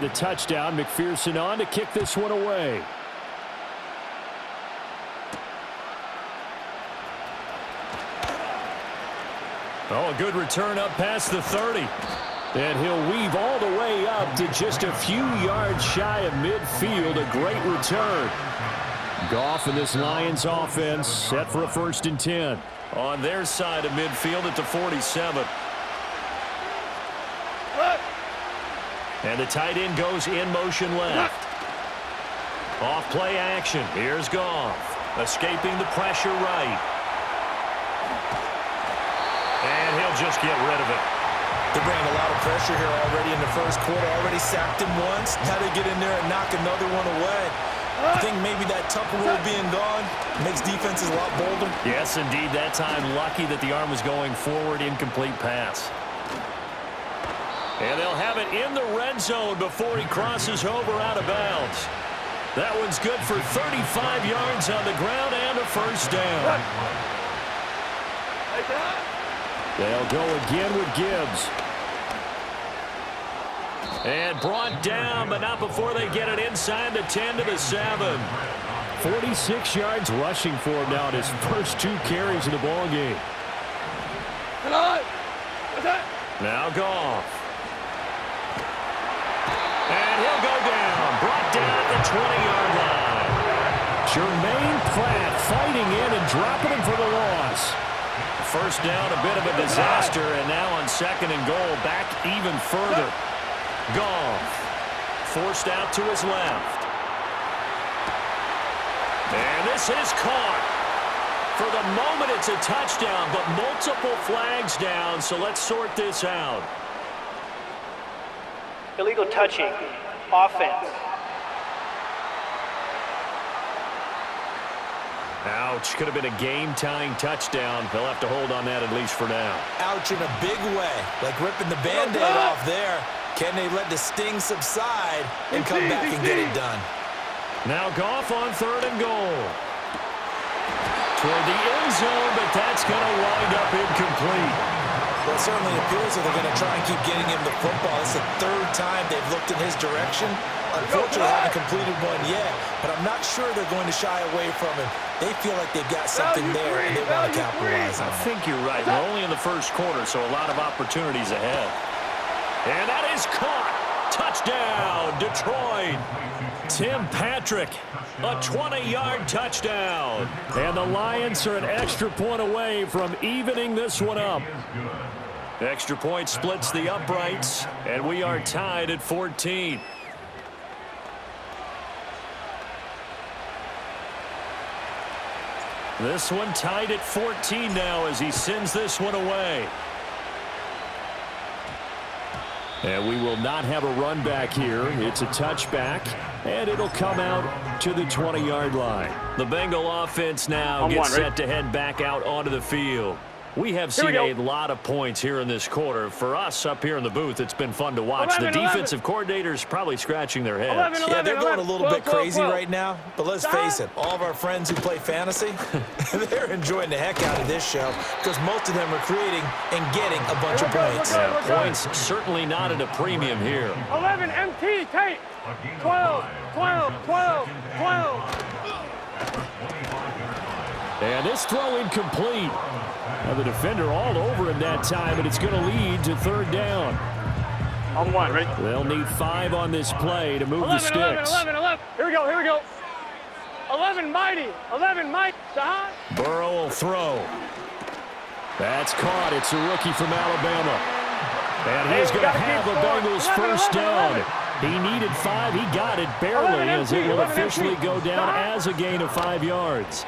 The touchdown, McPherson on to kick this one away. Oh, a good return up past the 30. And he'll weave all the way up to just a few yards shy of midfield. A great return. Goff and this Lions offense set for a 1st and 10. On their side of midfield at the 47. And the tight end goes in motion left. Off play action. Here's Goff. Escaping the pressure right. And he'll just get rid of it. They're bringing a lot of pressure here already in the first quarter. Already sacked him once. Now they get in there and knock another one away. I think maybe that Tucker rule being gone makes defenses a lot bolder. Yes, indeed. That time lucky that the arm was going forward. Incomplete pass. And they'll have it in the red zone before he crosses over out of bounds. That one's good for 35 yards on the ground and a 1st down. They'll go again with Gibbs. And brought down, but not before they get it inside the 10 to the 7. 46 yards rushing for him now in his first 2 carries in the ballgame. Now Goff. And he'll go down. Brought down at the 20-yard line. Jermaine Pratt fighting in and dropping him for the loss. 1st down, a bit of a disaster, and now on 2nd and goal, back even further. Goff forced out to his left. And this is caught. For the moment, it's a touchdown, but multiple flags down, so let's sort this out. Illegal touching. Offense. Ouch. Could have been a game-tying touchdown. They'll have to hold on that at least for now. Ouch in a big way. Like ripping the Band-Aid off there. Can they let the sting subside and come back and get it done? Now Goff on 3rd and goal. Toward the end zone, but that's going to wind up incomplete. Well, it certainly appears that they're going to try and keep getting him the football. It's the 3rd time they've looked in his direction. Unfortunately, they haven't completed one yet, but I'm not sure they're going to shy away from him. They feel like they've got something there, and they want to capitalize on it. I think you're right. We're only in the first quarter, so a lot of opportunities ahead. And that is caught. Touchdown, Detroit. Tim Patrick, a 20-yard touchdown. And the Lions are an extra point away from evening this one up. Extra point splits the uprights, and we are tied at 14. This one tied at 14 now as he sends this one away. And we will not have a run back here. It's a touchback, and it'll come out to the 20-yard line. The Bengal offense now gets set to head back out onto the field. We have seen a lot of points here in this quarter. For us up here in the booth, it's been fun to watch. The defensive coordinators probably scratching their heads. Yeah, they're going a little bit crazy right now. But let's face it, all of our friends who play fantasy, they're enjoying the heck out of this show because most of them are creating and getting a bunch of points. Yeah, points certainly not at a premium here. 11 MT, tape. 12, 12, 12, 12. And this throw incomplete. Now the defender all over him that time, and it's going to lead to 3rd down. On 1, ready? They'll need 5 on this play to move 11, the sticks. 11, 11, 11. Here we go, here we go. 11 mighty, 11 mighty. Burrow will throw. That's caught. It's a rookie from Alabama. And he's going to have the Bengals 1st down. He needed 5. He got it barely as it will officially go down as a gain of 5 yards.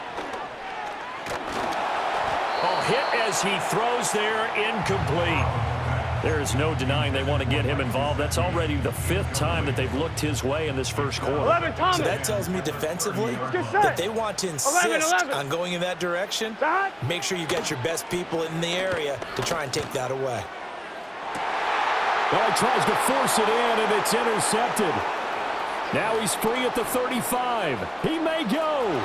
Hit as he throws there, incomplete. There is no denying they want to get him involved. That's already the 5th time that they've looked his way in this first quarter. So that tells me defensively that they want to insist on going in that direction. Make sure you get your best people in the area to try and take that away. Well, he tries to force it in, and it's intercepted. Now he's free at the 35. He may go.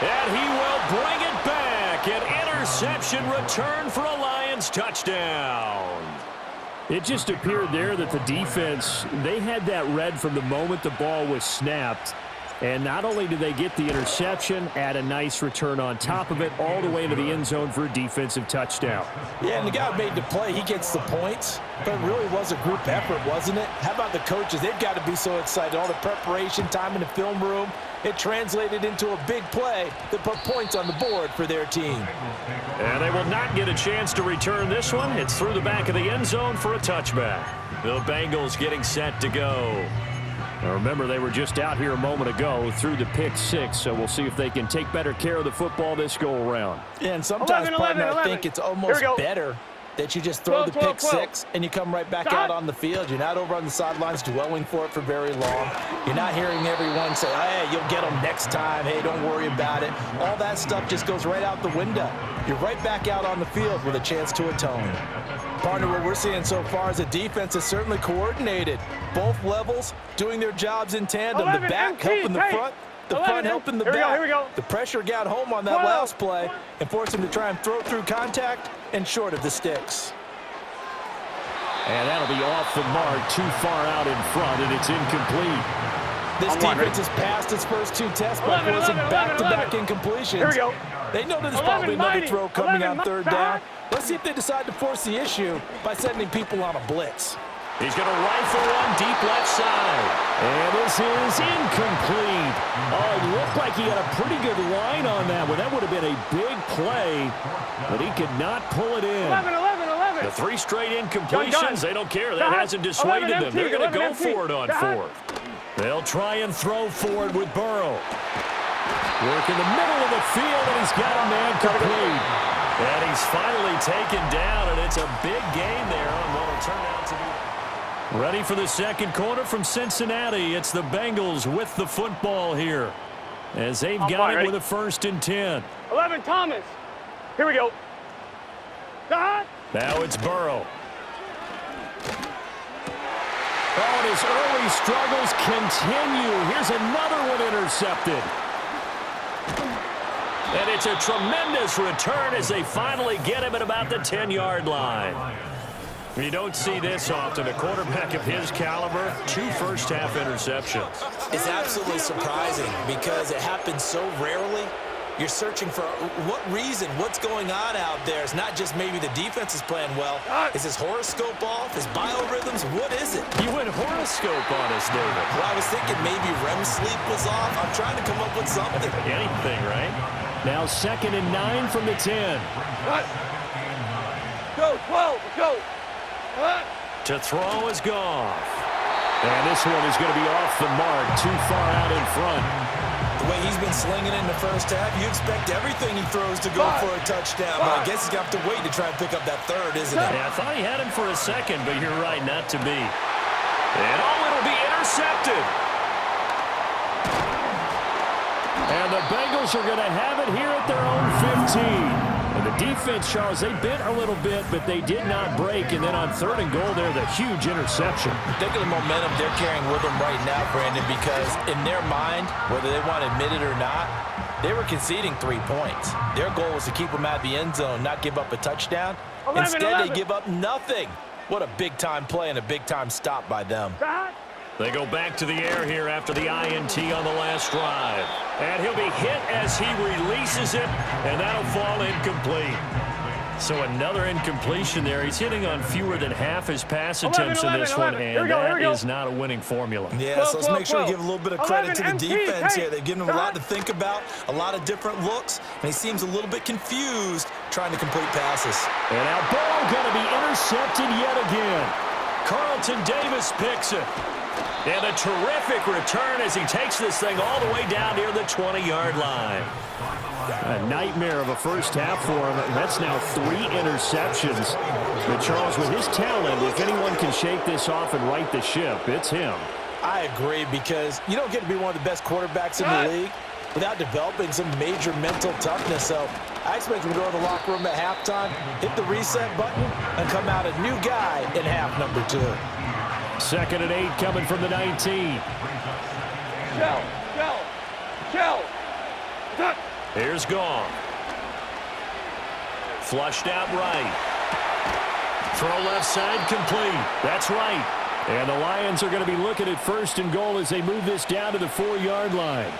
And he will bring it back. An interception return for a Lions touchdown. It just appeared there that the defense, they had that read from the moment the ball was snapped. And not only did they get the interception, add a nice return on top of it, all the way into the end zone for a defensive touchdown. Yeah, and the guy made the play. He gets the points, but it really was a group effort, wasn't it? How about the coaches? They've got to be so excited. All the preparation, time in the film room, it translated into a big play that put points on the board for their team. And they will not get a chance to return this one. It's through the back of the end zone for a touchback. The Bengals getting set to go. Now remember, they were just out here a moment ago through the pick six, so we'll see if they can take better care of the football this go-around. Yeah, and sometimes, partner, I think it's almost better that you just throw the pick six and you come right back out on the field. You're not over on the sidelines dwelling for it for very long. You're not hearing everyone say, hey, you'll get them next time. Hey, don't worry about it. All that stuff just goes right out the window. You're right back out on the field with a chance to atone. Partner, what we're seeing so far is a defense is certainly coordinated. Both levels doing their jobs in tandem. The back helping the front. The front helping the back. Here we go. The pressure got home on that last play and forced him to try and throw through contact and short of the sticks. And that'll be off the mark, too far out in front, and it's incomplete. This defense has passed its first two tests by forcing back-to-back incompletions. Here we go. They know there's probably another throw coming on third down. Let's see if they decide to force the issue by sending people on a blitz. He's going to rifle one deep left side. And this is incomplete. Oh, it looked like he had a pretty good line on that one. That would have been a big play, but he could not pull it in. 11. The three straight incompletions, they don't care. That hasn't dissuaded them. They're going to go for it on fourth. They'll try and throw for it with Burrow. Work in the middle of the field, and he's got a man complete. And he's finally taken down, and it's a big gain there on what will turn out to be. Ready for the second quarter from Cincinnati. It's the Bengals with the football here, as they've got it with a 1st and 10. 11, Thomas. Here we go. Now it's Burrow. Oh, and his early struggles continue. Here's another one intercepted. And it's a tremendous return as they finally get him at about the 10-yard line. You don't see this often. A quarterback of his caliber, 2 first-half interceptions. It's absolutely surprising because it happens so rarely. You're searching for what reason, what's going on out there. It's not just maybe the defense is playing well. Is his horoscope off? His biorhythms? What is it? You went horoscope on us, David. Well, I was thinking maybe REM sleep was off. I'm trying to come up with something. Anything, right? Now 2nd and 9 from the 10. Go, 12, go. To throw is Goff. And this one is going to be off the mark, too far out in front. The way he's been slinging in the first half, you expect everything he throws to go for a touchdown. But I guess he's going to have to wait to try and pick up that third, isn't it? Yeah, I thought he had him for a second, but you're right, not to be. And it'll be intercepted. And the Bengals are going to have it here at their own 15. And the defense, Charles, they bit a little bit, but they did not break. And then on 3rd and goal there, the huge interception. Think of the momentum they're carrying with them right now, Brandon, because in their mind, whether they want to admit it or not, they were conceding 3 points. Their goal was to keep them out of the end zone, not give up a touchdown. 11. Instead, they give up nothing. What a big-time play and a big-time stop by them. They go back to the air here after the INT on the last drive. And he'll be hit as he releases it, and that'll fall incomplete. So another incompletion there. He's hitting on fewer than half his pass attempts in this one, and that is not a winning formula. Yeah, so let's make sure we give a little bit of credit to the defense here. They've given him a lot to think about, a lot of different looks, and he seems a little bit confused trying to complete passes. And now Burrow going to be intercepted yet again. Carlton Davis picks it. And a terrific return as he takes this thing all the way down near the 20-yard line. A nightmare of a first half for him. That's now 3 interceptions. But Charles, with his talent, if anyone can shake this off and right the ship, it's him. I agree, because you don't get to be one of the best quarterbacks in the league without developing some major mental toughness. So I expect him to go to the locker room at halftime, hit the reset button, and come out a new guy in half number 2. 2nd and 8 coming from the 19. Shell. Here's Goff. Flushed out right. Throw left side complete. That's right. And the Lions are going to be looking at first and goal as they move this down to the 4-yard line.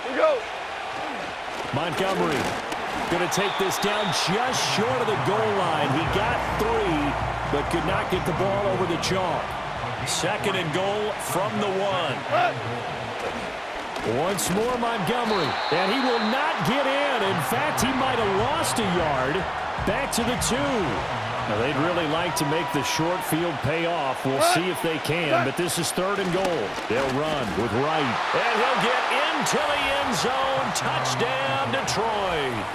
Here we go. Montgomery going to take this down just short of the goal line. He got 3, but could not get the ball over the chalk. Second and goal from the 1. Once more Montgomery, and he will not get in. In fact, he might have lost a yard. Back to the 2. Now, they'd really like to make the short field pay off. We'll see if they can, but this is 3rd and goal. They'll run with Wright, and he'll get into the end zone. Touchdown, Detroit.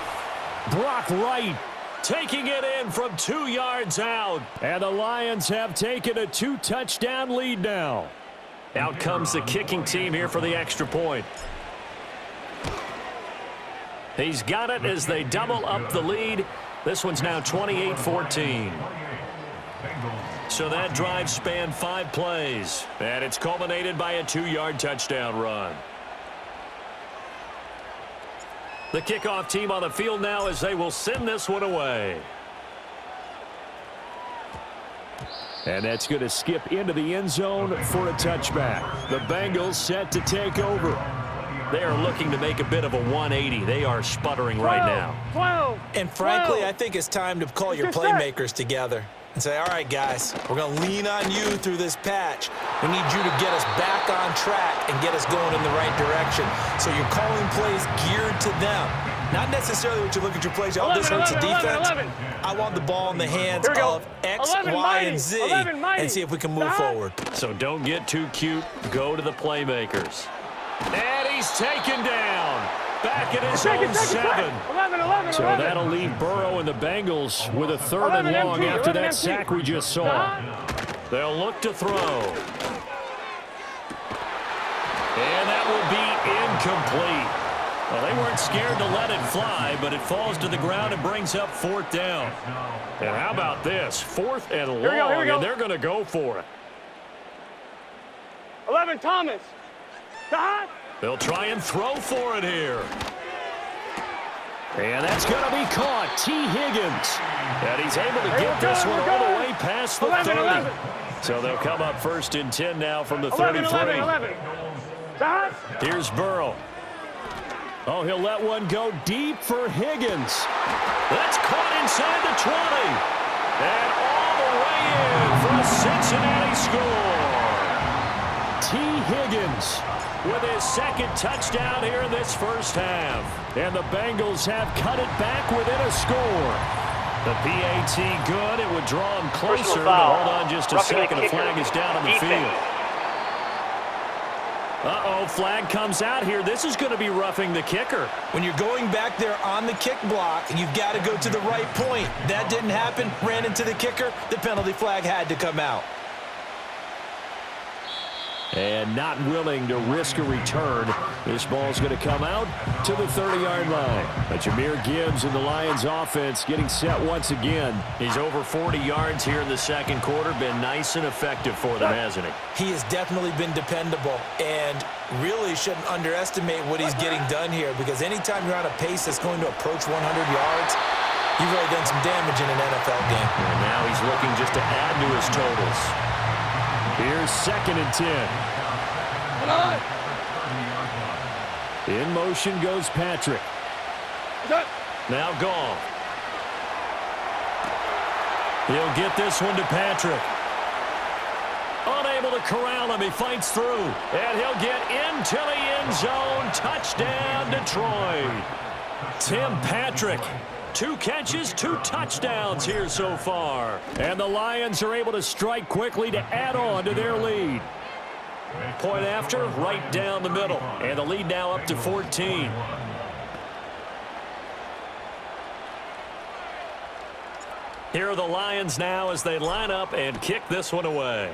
Brock Wright taking it in from 2 yards out. And the Lions have taken a 2-touchdown lead now. Out comes the kicking team here for the extra point. He's got it as they double up the lead. This one's now 28-14. So that drive spanned 5 plays. And it's culminated by a 2-yard touchdown run. The kickoff team on the field now as they will send this one away. And that's going to skip into the end zone for a touchback. The Bengals set to take over. They are looking to make a bit of a 180. They are sputtering right now. 12. And frankly, I think it's time to call your playmakers together and say, all right, guys, we're going to lean on you through this patch. We need you to get us back on track and get us going in the right direction. So you're calling plays geared to them. Not necessarily what you look at your plays. Oh, this hurts the defense. 11. I want the ball in the hands of X, 11, Y, mighty. and Z 11, and see if we can move forward. So don't get too cute. Go to the playmakers. And he's taken down. Back at his own 7. 11. So that'll leave Burrow and the Bengals with a 3rd and long after that sack we just saw. They'll look to throw. And that will be incomplete. Well, they weren't scared to let it fly, but it falls to the ground and brings up 4th down. And how about this? 4th and long, Here we go. and they're going to go for it. 11, Thomas. Stop. They'll try and throw for it here. And that's going to be caught. T. Higgins. And he's able to get this one all the way past the 30. So they'll come up 1st and 10 now from the 33. 11. Stop. Here's Burrow. Oh, he'll let one go deep for Higgins. That's caught inside the 20. And all the way in for a Cincinnati score. T. Higgins with his 2nd touchdown here in this first half. And the Bengals have cut it back within a score. The PAT good. It would draw him closer. But hold on just a second. The flag is down on the field. Uh-oh, flag comes out here. This is going to be roughing the kicker. When you're going back there on the kick block, you've got to go to the right point. That didn't happen. Ran into the kicker. The penalty flag had to come out. And not willing to risk a return. This ball's going to come out to the 30-yard line. But Jahmyr Gibbs and the Lions offense getting set once again. He's over 40 yards here in the 2nd quarter. Been nice and effective for them, hasn't he? He has definitely been dependable and really shouldn't underestimate what he's getting done here, because anytime you're on a pace that's going to approach 100 yards, you've really done some damage in an NFL game. And now he's looking just to add to his totals. Here's 2nd and 10. In motion goes Patrick. Now gone. He'll get this one to Patrick. Unable to corral him. He fights through. And he'll get into the end zone. Touchdown, Detroit. Tim Patrick. 2 catches, 2 touchdowns here so far. And the Lions are able to strike quickly to add on to their lead. Point after, right down the middle. And the lead now up to 14. Here are the Lions now as they line up and kick this one away.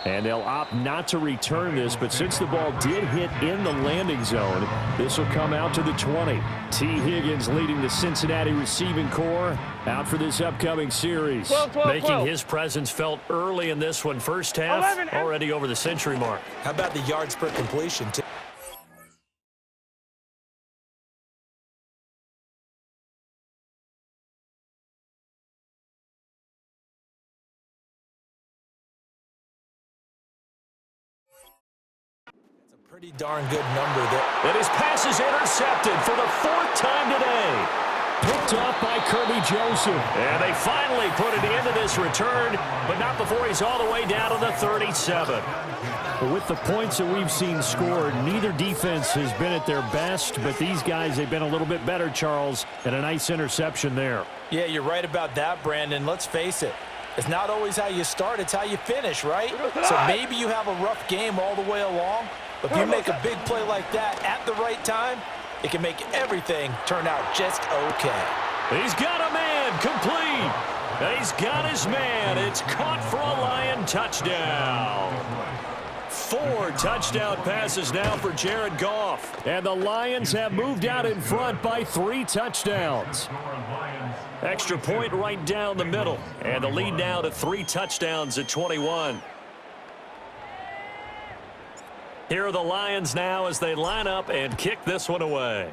And they'll opt not to return this, but since the ball did hit in the landing zone, this will come out to the 20. T. Higgins leading the Cincinnati receiving corps out for this upcoming series. 12. Making his presence felt early in this one. First half, 11. already over the century mark. How about the yards per completion, too? Pretty darn good number there. And his pass is intercepted for the 4th time today. Picked off by Kirby Joseph. And they finally put it into this return, but not before he's all the way down to the 37. But with the points that we've seen scored, neither defense has been at their best, but these guys, they've been a little bit better, Charles, and a nice interception there. Yeah, you're right about that, Brandon. Let's face it. It's not always how you start, it's how you finish, right? So maybe you have a rough game all the way along, but if you make a big play like that at the right time, it can make everything turn out just okay. He's got a man, complete. He's got his man. It's caught for a Lion touchdown. 4 touchdown passes now for Jared Goff. And the Lions have moved out in front by 3 touchdowns. Extra point right down the middle. And the lead now to 3 touchdowns at 21. Here are the Lions now as they line up and kick this one away.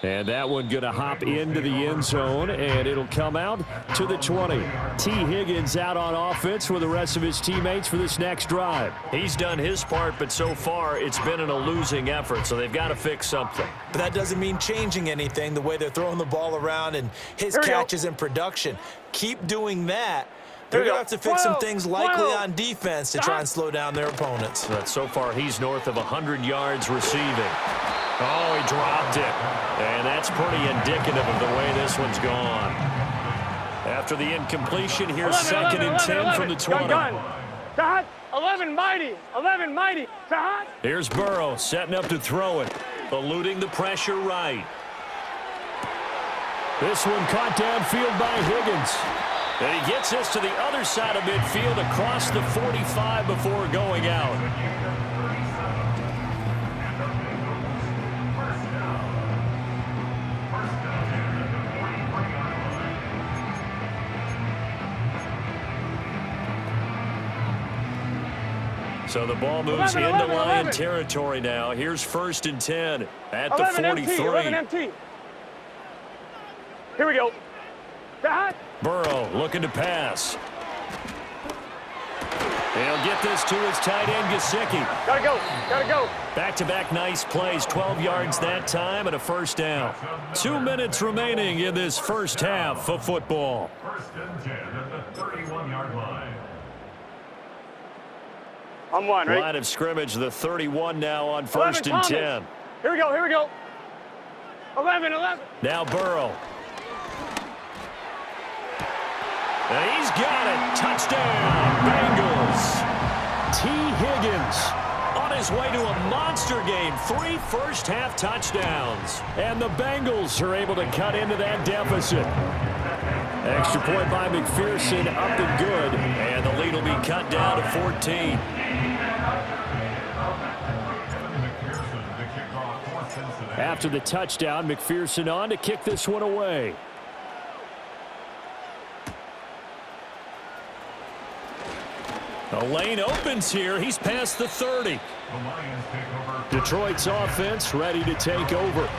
And that one going to hop into the end zone, and it'll come out to the 20. T. Higgins out on offense with the rest of his teammates for this next drive. He's done his part, but so far it's been in a losing effort, so they've got to fix something. But that doesn't mean changing anything, the way they're throwing the ball around and his catches and production. Keep doing that. They're going to have to fix some things likely on defense to try and slow down their opponents. But so far he's north of 100 yards receiving. Oh, he dropped it. And that's pretty indicative of the way this one's gone. After the incompletion, here's 2nd and 10 from the 20. Dot, 11 mighty, 11 mighty. Dot. Here's Burrow setting up to throw it, eluding the pressure right. This one caught downfield by Higgins. And he gets this to the other side of midfield across the 45 before going out. So the ball moves into Lion territory now. Here's 1st and 10 at the 43. 11 MT. Here we go. Dot. Burrow looking to pass. He'll get this to his tight end, Gesicki. Gotta go. Gotta go. Back-to-back nice plays. 12 yards that time and a 1st down. 2 minutes remaining in this first half of football. 1st and 10 at the 31-yard line. I'm one, right? Line of scrimmage, the 31 now on 1st and 10. Here we go, here we go. 11. Now Burrow. And he's got it. Touchdown, Bengals. T. Higgins on his way to a monster game. 3 first-half touchdowns. And the Bengals are able to cut into that deficit. Extra point by McPherson, up and good. And the lead will be cut down to 14. After the touchdown, McPherson on to kick this one away. The lane opens here. He's past the 30. Detroit's offense ready to take over.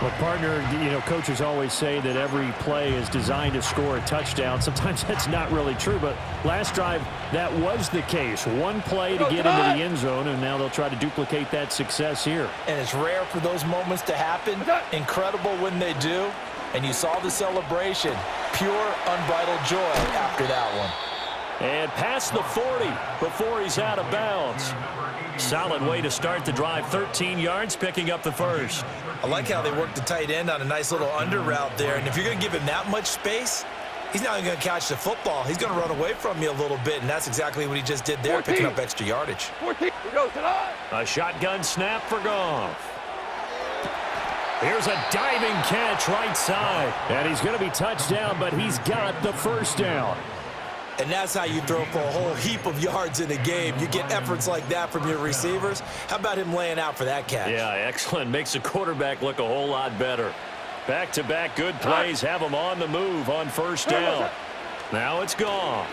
Well, partner, coaches always say that every play is designed to score a touchdown. Sometimes that's not really true, but last drive, that was the case. One play to get into the end zone, and now they'll try to duplicate that success here. And it's rare for those moments to happen. Incredible when they do. And you saw the celebration. Pure, unbridled joy after that one. And past the 40 before he's out of bounds. Solid way to start the drive. 13 yards, picking up the first. I like how they worked the tight end on a nice little under route there. And if you're going to give him that much space, he's not even going to catch the football. He's going to run away from you a little bit, and that's exactly what he just did there, 14. Picking up extra yardage. 14. Here goes tonight. A shotgun snap for Goff. Here's a diving catch right side. And he's going to be touched down, but he's got the 1st down. And that's how you throw for a whole heap of yards in a game. You get efforts like that from your receivers. How about him laying out for that catch? Yeah, excellent. Makes the quarterback look a whole lot better. Back-to-back good plays have him on the move on 1st down. Now it's Goff.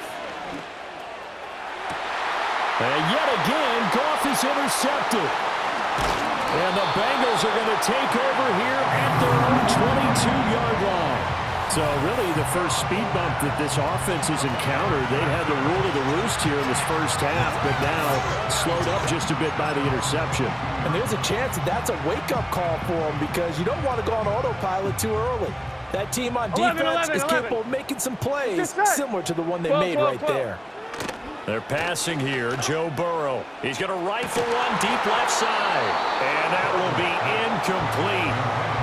And yet again, Goff is intercepted. And the Bengals are going to take over here at their own 22-yard line. So really the first speed bump that this offense has encountered, they had the rule of the roost here in this first half, but now slowed up just a bit by the interception. And there's a chance that that's a wake-up call for them because you don't want to go on autopilot too early. That team on defense is capable of making some plays similar to the one they made right there. They're passing here. Joe Burrow. He's going to rifle one deep left side. And that will be incomplete.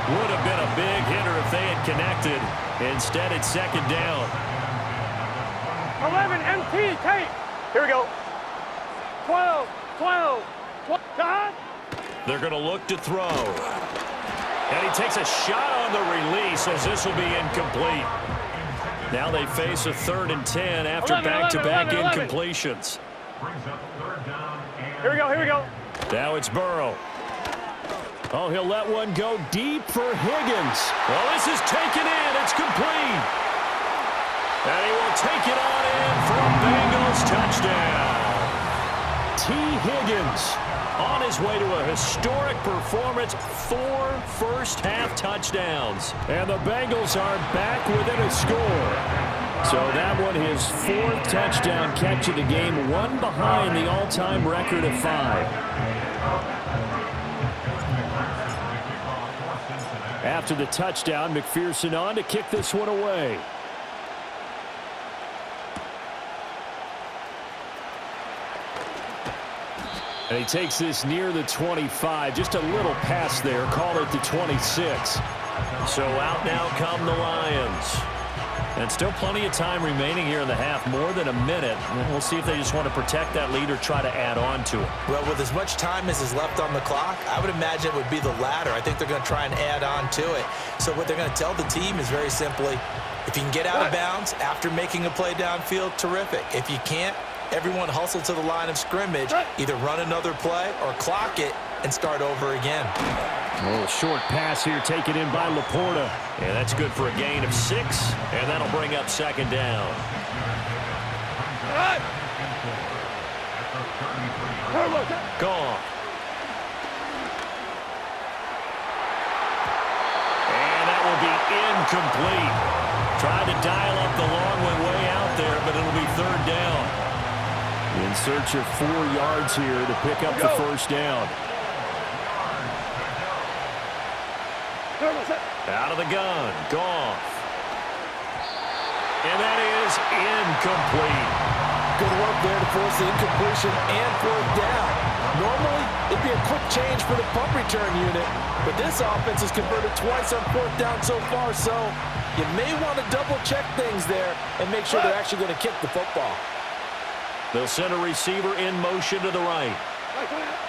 Would have been a big hitter if they had connected. Instead, it's second down. 11 MT tape. Here we go. 12, 12, 12. They're going to look to throw. And he takes a shot on the release as this will be incomplete. Now they face a 3rd and 10 after back-to-back incompletions. Here we go, here we go. Now it's Burrow. Oh, he'll let one go deep for Higgins. Well, this is taken in. It's complete. And he will take it on in for a Bengals touchdown. T. Higgins on his way to a historic performance, 4 first-half touchdowns. And the Bengals are back within a score. So that one, his 4th touchdown catch of the game, one behind the all-time record of 5. After the touchdown, McPherson on to kick this one away. And he takes this near the 25. Just a little pass there. Call it the 26. So out now come the Lions. And still plenty of time remaining here in the half. More than a minute. We'll see if they just want to protect that lead or try to add on to it. Well, with as much time as is left on the clock, I would imagine it would be the latter. I think they're going to try and add on to it. So what they're going to tell the team is very simply, if you can get out of bounds after making a play downfield, terrific. If you can't, everyone hustle to the line of scrimmage, either run another play or clock it and start over again. A little short pass here taken in by Laporta. And that's good for a gain of 6, and that'll bring up second down. Gone. And that will be incomplete. Tried to dial up the long one way out there, but it'll be 3rd down. In search of 4 yards here to pick up the first down. Out of the gun. Goff. And that is incomplete. Good work there to force the incompletion and 4th down. Normally, it'd be a quick change for the punt return unit, but this offense has converted twice on 4th down so far, so you may want to double-check things there and make sure they're actually going to kick the football. They'll send a receiver in motion to the right.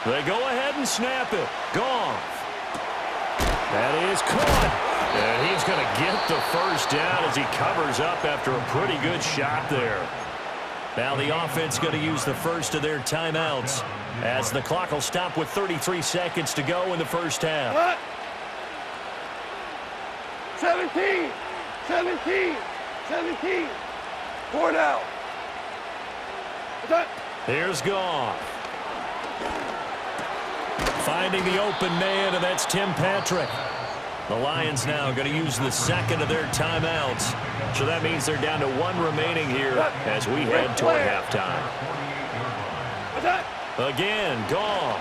They go ahead and snap it. Goff. That is caught. And he's going to get the first down as he covers up after a pretty good shot there. Now the offense going to use the first of their timeouts as the clock will stop with 33 seconds to go in the first half. 17, 17, 17. 4 down. Here's Goff. Finding the open man, and that's Tim Patrick. The Lions now going to use the second of their timeouts. So that means they're down to 1 remaining here as we head toward halftime. Again, Goff.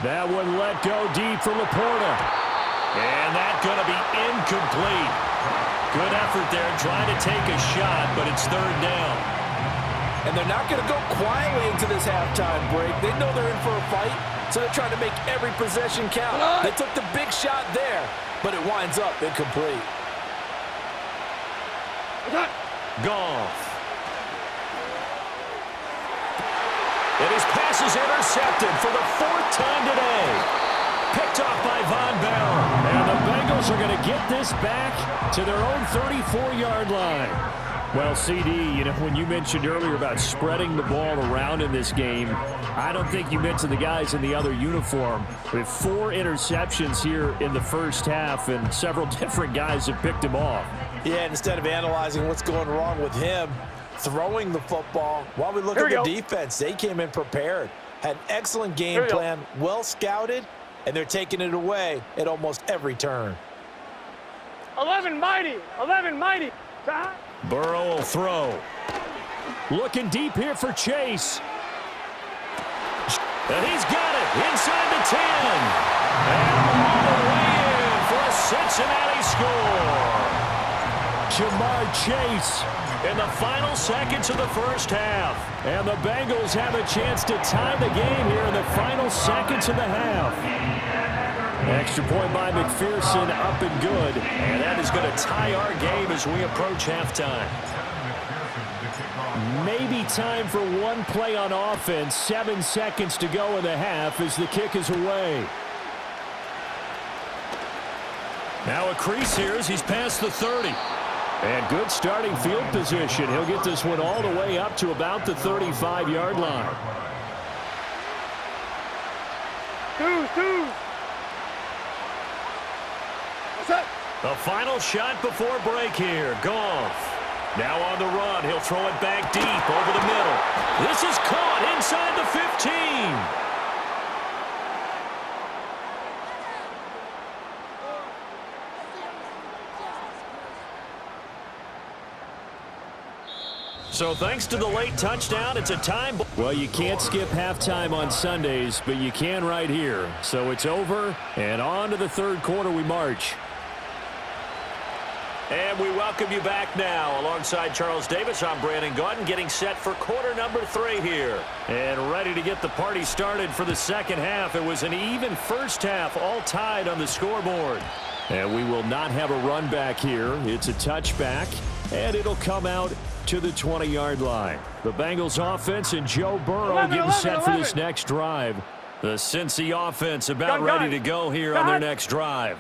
That one let go deep for Laporta. And that's going to be incomplete. Good effort there trying to take a shot, but it's 3rd down. And they're not going to go quietly into this halftime break. They know they're in for a fight, so they're trying to make every possession count. They took the big shot there, but it winds up incomplete. Goff. And his pass is intercepted for the 4th time today. Picked off by Von Bell. And the Bengals are going to get this back to their own 34-yard line. Well, CD, you know, when you mentioned earlier about spreading the ball around in this game, I don't think you mentioned the guys in the other uniform. We have 4 interceptions here in the first half, and several different guys have picked him off. Yeah, and instead of analyzing what's going wrong with him, throwing the football, while we look at the defense, they came in prepared, had an excellent game plan, well scouted, and they're taking it away at almost every turn. 11 mighty. 11 mighty. Time. Burrow will throw. Looking deep here for Chase. And he's got it inside the 10. And all the way in for a Cincinnati score. Jamar Chase In the final seconds of the first half. and the Bengals have a chance to tie the game here in the final seconds of the half. Extra point by McPherson, up and good. And that is going to tie our game as we approach halftime. Maybe time for one play on offense. 7 seconds to go in the half as the kick is away. Now a crease here as he's past the 30. And good starting field position. He'll get this one all the way up to about the 35-yard line. Two. What's up? The final shot before break here. Goff. Now on the run. He'll throw it back deep over the middle. This is caught inside the 15. So thanks to the late touchdown, it's a time. Well, you can't skip halftime on Sundays, but you can right here. So it's over, and on to the third quarter we march. And we welcome you back now. Alongside Charles Davis, I'm Brandon Gaudin, getting set for quarter number 3 here. And ready to get the party started for the second half. It was an even first half, all tied on the scoreboard. And we will not have a run back here. It's a touchback, and it'll come out to the 20-yard line. The Bengals offense and Joe Burrow getting set for this next drive. The Cincy offense about ready to go here on their next drive.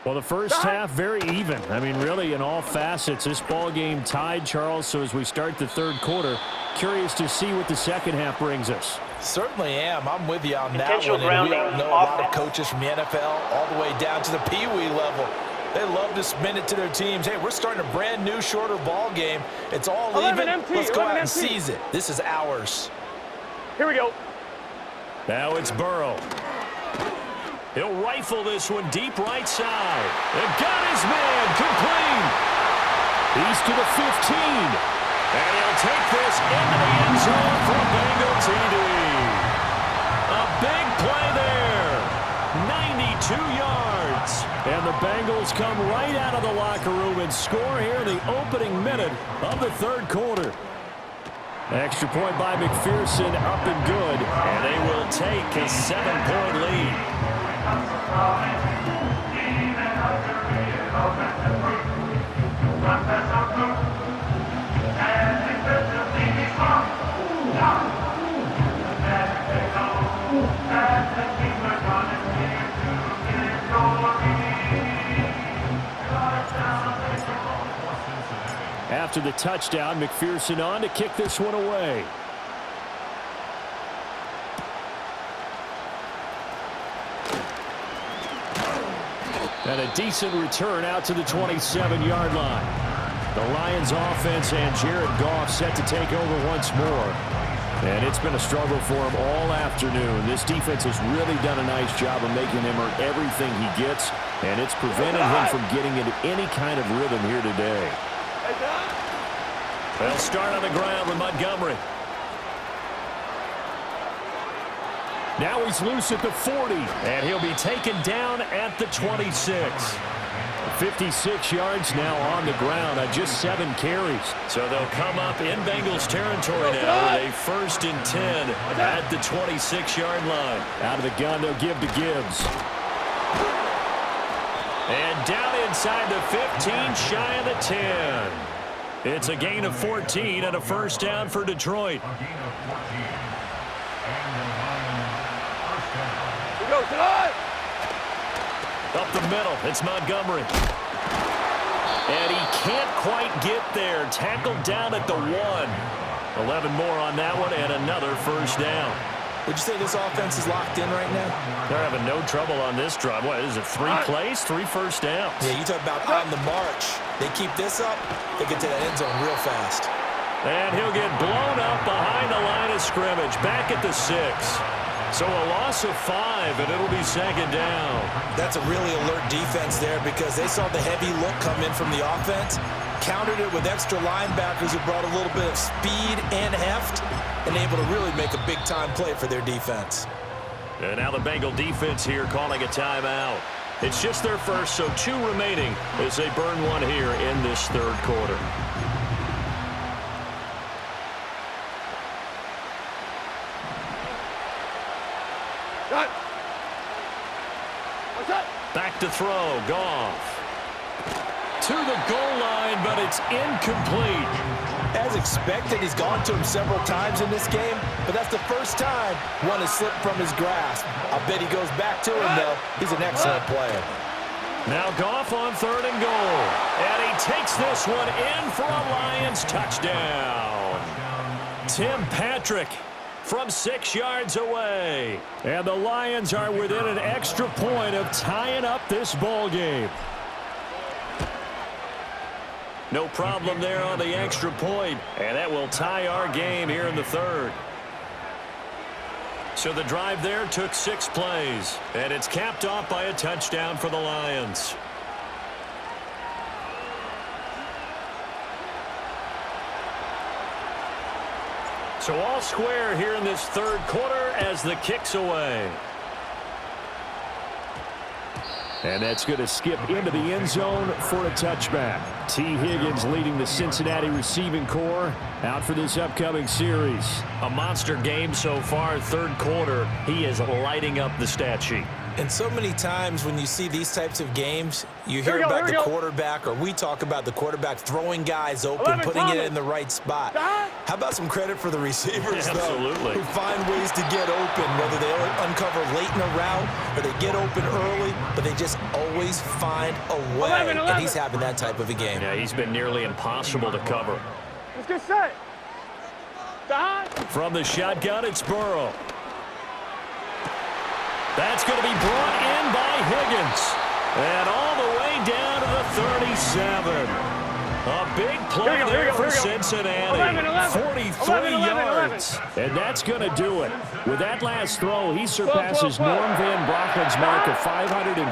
Well, the first half, very even. I mean, really, in all facets, this ball game tied, Charles. So as we start the third quarter, curious to see what the second half brings us. Certainly am. I'm with you on that Intentional one. And we all grounding know a lot of offense. coaches from the NFL all the way down to the Pee Wee level. They love to spin it to their teams. Hey, we're starting a brand new, shorter ball game. It's all 11 even. empty, Let's go 11 out and empty. seize it. This is ours. Here we go. Now it's Burrow. He'll rifle this one deep right side. And got his man complete. He's to the 15. And he'll take this into the end zone for a Bengal TD. A big play there. 92 yards. And the Bengals come right out of the locker room and score here in the opening minute of the third quarter. Extra point by McPherson, up and good. And they will take a 7-point lead. After the touchdown, McPherson on to kick this one away. And a decent return out to the 27-yard line. The Lions offense and Jared Goff set to take over once more. And it's been a struggle for him all afternoon. This defense has really done a nice job of making him earn everything he gets, and it's prevented him from getting into any kind of rhythm here today. They'll start on the ground with Montgomery. Now he's loose at the 40. And he'll be taken down at the 26. 56 yards now on the ground on just 7 carries. So they'll come up in Bengals territory now with a 1st and 10 at the 26-yard line. Out of the gun, they'll give to Gibbs. And down inside the 15, shy of the 10. It's a gain of 14 and a first down for Detroit. Go tonight. Up the middle, it's Montgomery. And he can't quite get there. Tackled down at the 1. 11 more on that one and another first down. Would you say this offense is locked in right now? They're having no trouble on this drive. What is it, 3 plays, 3 first downs? Yeah, you talk about on the march. They keep this up, they get to that end zone real fast. And he'll get blown up behind the line of scrimmage. Back at the 6. So a loss of 5, and it'll be second down. That's a really alert defense there because they saw the heavy look come in from the offense, countered it with extra linebackers who brought a little bit of speed and heft, and able to really make a big-time play for their defense. And now the Bengal defense here calling a timeout. It's just their first, so 2 remaining as they burn one here in this third quarter. Back to throw, Goff. To the goal line, but it's incomplete. As expected, he's gone to him several times in this game, but that's the first time one has slipped from his grasp. I'll bet he goes back to him, though. He's an excellent player. Now Goff on 3rd and goal. And he takes this one in for a Lions touchdown. Tim Patrick from 6 yards away. And the Lions are within an extra point of tying up this ball game. No problem there on the extra point, and that will tie our game here in the third. So the drive there took 6 plays, and it's capped off by a touchdown for the Lions. So all square here in this third quarter as the kick's away. And that's going to skip into the end zone for a touchback. T. Higgins leading the Cincinnati receiving corps out for this upcoming series. A monster game so far, third quarter. He is lighting up the stat sheet. And so many times when you see these types of games, you hear about the quarterback, or we talk about the quarterback throwing guys open, putting it in the right spot. How about some credit for the receivers, though, who find ways to get open, whether they uncover late in a route or they get open early, but they just always find a way, and he's having that type of a game. Yeah, he's been nearly impossible to cover. Let's get set. From the shotgun, it's Burrow. That's going to be brought in by Higgins. And all the way down to the 37. A big play there for Cincinnati. 43 yards. And that's going to do it. With that last throw, he surpasses Norm Van Brocken's mark of 554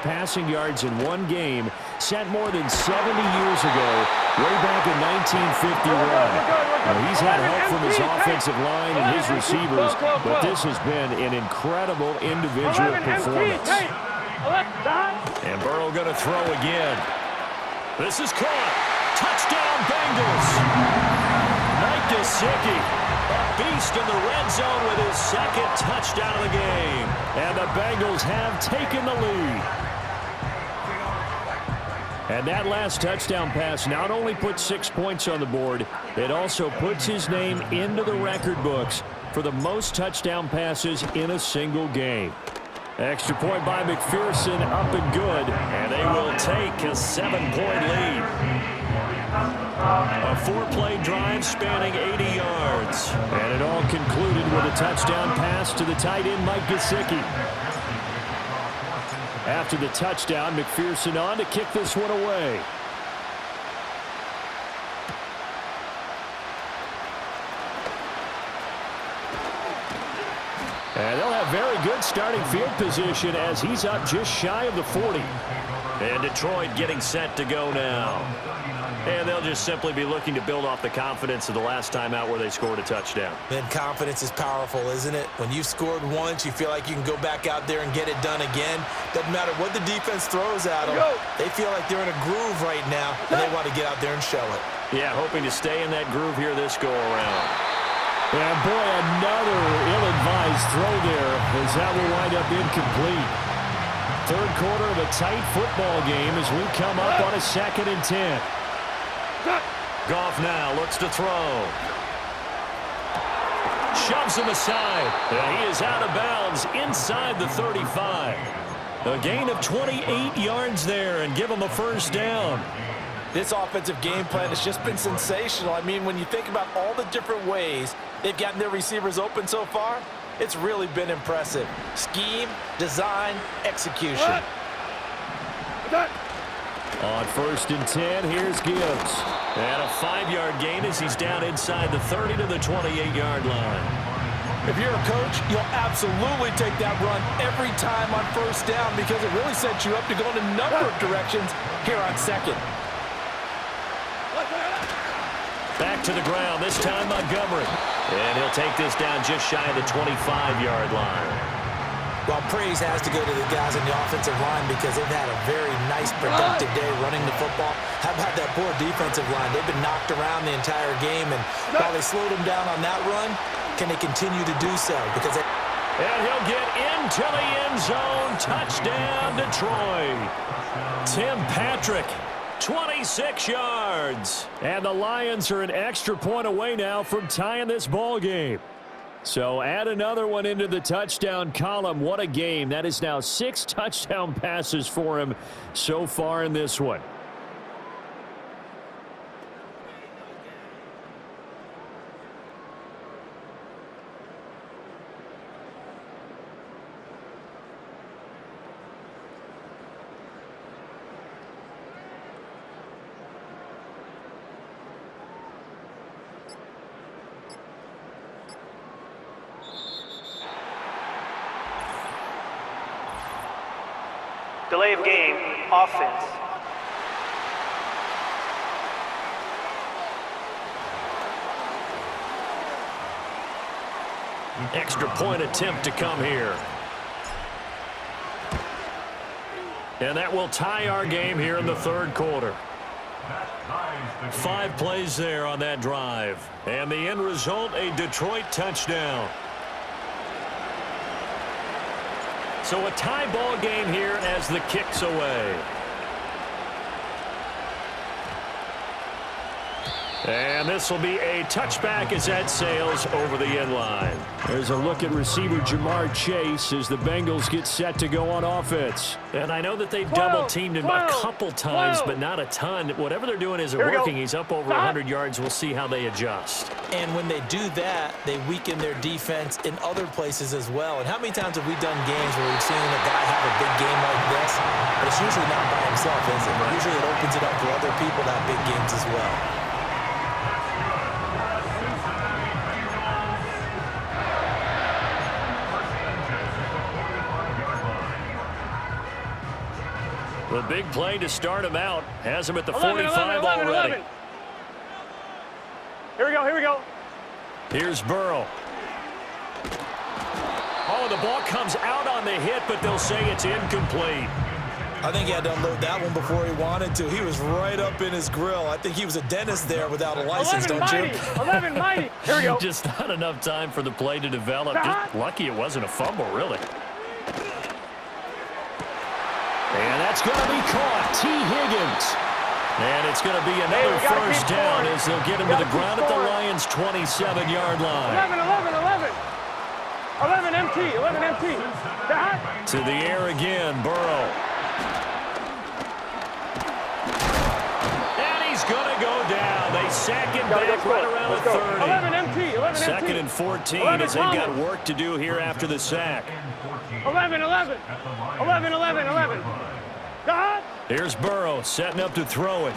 passing yards in one game, set more than 70 years ago, way back in 1951. Now, he's had help from his offensive line and his receivers, but this has been an incredible individual performance. And Burrow going to throw again. This is caught. Touchdown, Bengals. Mike Gesicki, a beast in the red zone with his 2nd touchdown of the game. And the Bengals have taken the lead. And that last touchdown pass not only puts 6 points on the board, it also puts his name into the record books for the most touchdown passes in a single game. Extra point by McPherson, up and good, and they will take a 7-point lead. A 4-play drive spanning 80 yards. And it all concluded with a touchdown pass to the tight end, Mike Gesicki. After the touchdown, McPherson on to kick this one away. And they'll have very good starting field position as he's up just shy of the 40. And Detroit getting set to go now. And they'll just simply be looking to build off the confidence of the last time out where they scored a touchdown. Then confidence is powerful, isn't it? When you've scored once, you feel like you can go back out there and get it done again. Doesn't matter what the defense throws at them. They feel like they're in a groove right now, and they want to get out there and show it. Yeah, hoping to stay in that groove here this go-around. And boy, another ill-advised throw there as that will wind up incomplete. Third quarter of a tight football game as we come up on a 2nd and 10. Goff now looks to throw. Shoves him aside. And he is out of bounds inside the 35. A gain of 28 yards there and give him a first down. This offensive game plan has just been sensational. I mean, when you think about all the different ways they've gotten their receivers open so far, it's really been impressive. Scheme, design, execution. On 1st and 10, here's Gibbs. And a 5-yard gain as he's down inside the 30 to the 28-yard line. If you're a coach, you'll absolutely take that run every time on first down because it really sets you up to go in a number of directions here on second. Back to the ground, this time Montgomery. And he'll take this down just shy of the 25-yard line. Well, praise has to go to the guys on the offensive line because they've had a very nice, productive day running the football. How about that poor defensive line? They've been knocked around the entire game, and while they slowed them down on that run, can they continue to do so? Because and he'll get into the end zone. Touchdown, Detroit. Tim Patrick, 26 yards. And the Lions are an extra point away now from tying this ball game. So add another one into the touchdown column. What a game. That is now 6 touchdown passes for him so far in this one. Delay of game, offense. Extra point attempt to come here. And that will tie our game here in the third quarter. 5 plays there on that drive. And the end result, a Detroit touchdown. So a tie ball game here as the kick's away. And this will be a touchback as that sails over the end line. There's a look at receiver Jamar Chase as the Bengals get set to go on offense. And I know that they've double-teamed him a couple times, but not a ton. Whatever they're doing isn't working. He's up over 100 yards. We'll see how they adjust. And when they do that, they weaken their defense in other places as well. And how many times have we done games where we've seen a guy have a big game like this? But it's usually not by himself, is it? Usually it opens it up for other people to have big games as well. The big play to start him out has him at the 45 already. 11. Here we go, here we go. Here's Burrow. Oh, the ball comes out on the hit, but they'll say it's incomplete. I think he had to unload that one before he wanted to. He was right up in his grill. I think he was a dentist there without a license, don't you? 11 mighty. Here we go. Just not enough time for the play to develop. Just lucky it wasn't a fumble, really. And that's going to be caught. T. Higgins. And it's going to be another first down as they'll get him to the ground at the Lions' 27-yard line. 11 MT. To the air again, Burrow. And he's going to go down. They sack him back right around the 30. 11 Second and 14 as they've got work to do here after the sack. 11. Here's Burrow setting up to throw it.